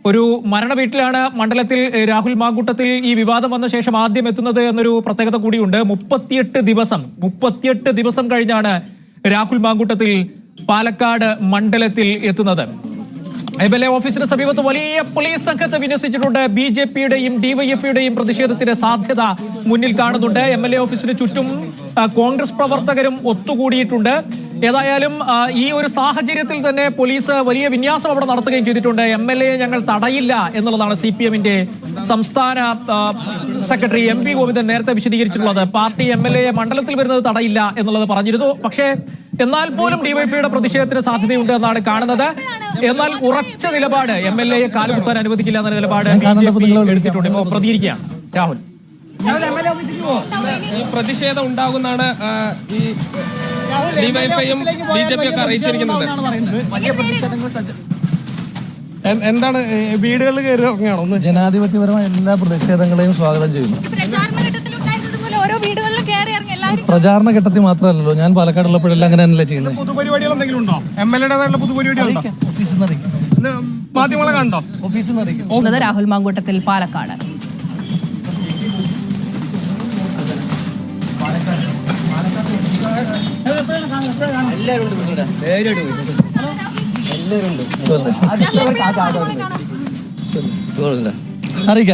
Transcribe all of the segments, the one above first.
ഒരു മരണ വീട്ടിലാണ് മണ്ഡലത്തിൽ രാഹുൽ മാങ്കൂട്ടത്തിൽ ഈ വിവാദം വന്ന ശേഷം ആദ്യം എത്തുന്നത് എന്നൊരു പ്രത്യേകത കൂടിയുണ്ട്. 38 ദിവസം കഴിഞ്ഞാണ് രാഹുൽ മാങ്കൂട്ടത്തിൽ പാലക്കാട് മണ്ഡലത്തിൽ എത്തുന്നത്. MLA ഓഫീസിന് സമീപത്ത് വലിയ പോലീസ് സംഘത്തെ വിന്യസിച്ചിട്ടുണ്ട്. BJPയുടെയും DYFയുടെയും പ്രതിഷേധത്തിന്റെ സാധ്യത മുന്നിൽ കാണുന്നുണ്ട്. MLA ഓഫീസിന് ചുറ്റും കോൺഗ്രസ് പ്രവർത്തകരും ഒത്തുകൂടിയിട്ടുണ്ട്. ഏതായാലും ഈ ഒരു സാഹചര്യത്തിൽ തന്നെ പോലീസ് വലിയ വിന്യാസം അവിടെ നടത്തുകയും ചെയ്തിട്ടുണ്ട്. MLA ഞങ്ങൾ തടയില്ല എന്നുള്ളതാണ് CPMന്റെ സംസ്ഥാന സെക്രട്ടറി MV ഗോവിന്ദൻ നേരത്തെ വിശദീകരിച്ചിട്ടുള്ളത്. പാർട്ടി MLA മണ്ഡലത്തിൽ വരുന്നത് തടയില്ല എന്നുള്ളത് പറഞ്ഞിരുന്നു. പക്ഷേ എന്നാൽ പോലും DYFയുടെ പ്രതിഷേധത്തിന് സാധ്യതയുണ്ട് എന്നാണ് കാണുന്നത്. എന്നാൽ ഉറച്ച നിലപാട് MLAയെ കാലുകുത്താൻ അനുവദിക്കില്ല എന്ന നിലപാട് BJP എടുത്തിട്ടുണ്ട്. ഇപ്പോൾ പ്രതികരിക്കുകയാണ് രാഹുൽ. ഈ പ്രതിഷേധം ഉണ്ടാകുന്നതാണ് ഈ DYFയും BJPയും ഒക്കെ അറിയിച്ചിരിക്കുന്നത്. എന്താണ് വീടുകളിൽ കയറി ഇറങ്ങുകയാണോ? ഒന്ന് ജനാധിപത്യപരമായ എല്ലാ പ്രതിഷേധങ്ങളെയും സ്വാഗതം ചെയ്യുന്നു. പ്രചാരണ ഘട്ടത്തിൽ മാത്രമല്ലല്ലോ, ഞാൻ പാലക്കാടുള്ളപ്പോഴെല്ലാം അങ്ങനെ തന്നെയല്ലേ ചെയ്യുന്നത്. പൊതുപരിപാടികൾ എന്തെങ്കിലും ഉണ്ടോ? MLAയുടേതായിട്ടുള്ള പൊതുപരിപാടികൾ ഓഫീസിൽ നിന്ന് അറിയിക്കും. മാധ്യമങ്ങളെ കണ്ടോ? ഓഫീസിൽ നിന്ന് അറിയിക്കും. രാഹുൽ മാങ്കൂട്ടത്തിൽ പാലക്കാട്.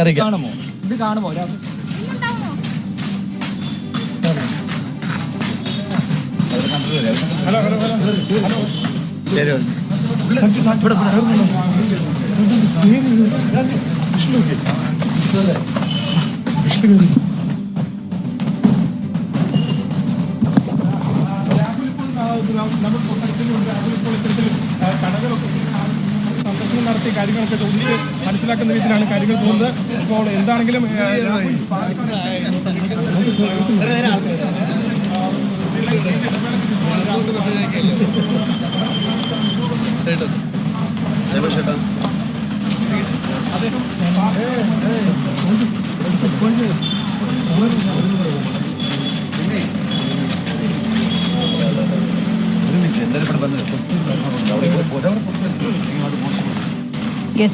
അറിയിക്കാം. സന്ദർശനം നടത്തി കാര്യങ്ങളൊക്കെ ഉള്ളിൽ മനസ്സിലാക്കുന്ന രീതിയിലാണ് കാര്യങ്ങൾ പോകുന്നത്. ഇപ്പോൾ എന്താണെങ്കിലും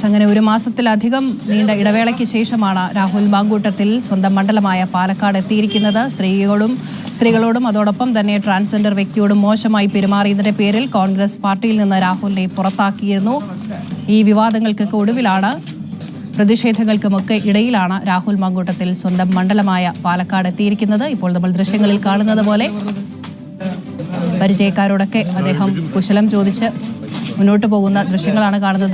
അങ്ങനെ ഒരു മാസത്തിലധികം നീണ്ട ഇടവേളയ്ക്ക് ശേഷമാണ് രാഹുൽ മാങ്കൂട്ടത്തിൽ സ്വന്തം മണ്ഡലമായ പാലക്കാട് എത്തിയിരിക്കുന്നത്. സ്ത്രീകളോടും അതോടൊപ്പം തന്നെ ട്രാൻസ്ജെൻഡർ വ്യക്തിയോടും മോശമായി പെരുമാറിയതിന്റെ പേരിൽ കോൺഗ്രസ് പാർട്ടിയിൽ നിന്ന് രാഹുലിനെ പുറത്താക്കിയിരുന്നു. ഈ വിവാദങ്ങൾക്കൊക്കെ ഒടുവിലാണ്, പ്രതിഷേധങ്ങൾക്കുമൊക്കെ ഇടയിലാണ് രാഹുൽ മാങ്കൂട്ടത്തിൽ സ്വന്തം മണ്ഡലമായ പാലക്കാട് എത്തിയിരിക്കുന്നത്. ഇപ്പോൾ നമ്മൾ ദൃശ്യങ്ങളിൽ കാണുന്നത് പോലെ പരിചയക്കാരോടൊക്കെ അദ്ദേഹം കുശലം ചോദിച്ച് മുന്നോട്ട് പോകുന്ന ദൃശ്യങ്ങളാണ് കാണുന്നത്.